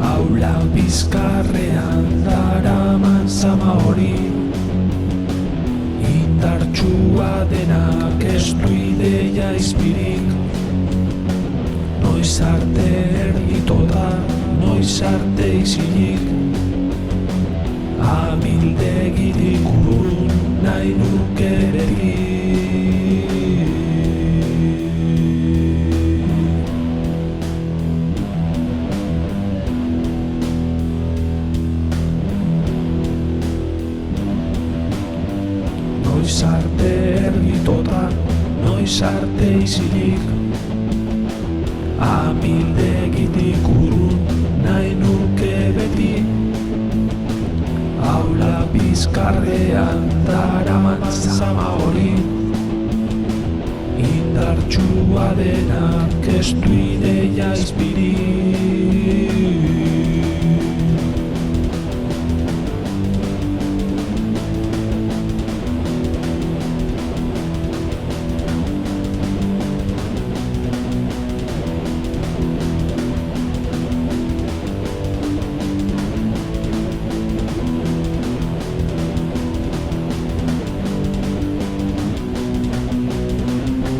Aula bizkarrean daraman zama hori, indartsua denak ez du ideia izpirik. Noiz arte erdito da, noiz arte izilik, amildegirik urrun nahi nuke beti. Noiz arte ergitota, noiz arte izilik, amildegitik urrun nahi nuke beti. Aula bizkarrean daraman zama hori, indartsua denak ez du ideia izpirik.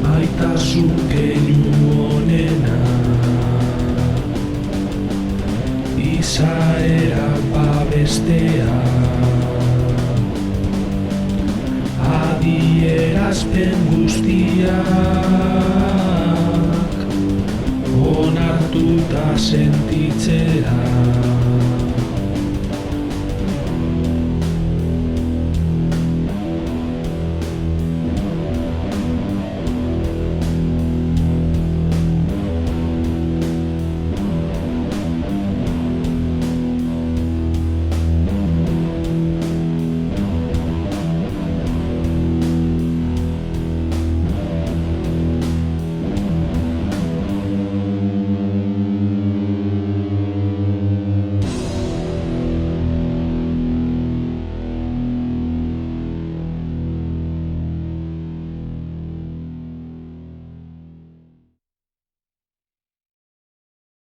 Maitasun keinu honena, izaera babestea, adierazpen guztiak onartuta sentitzea.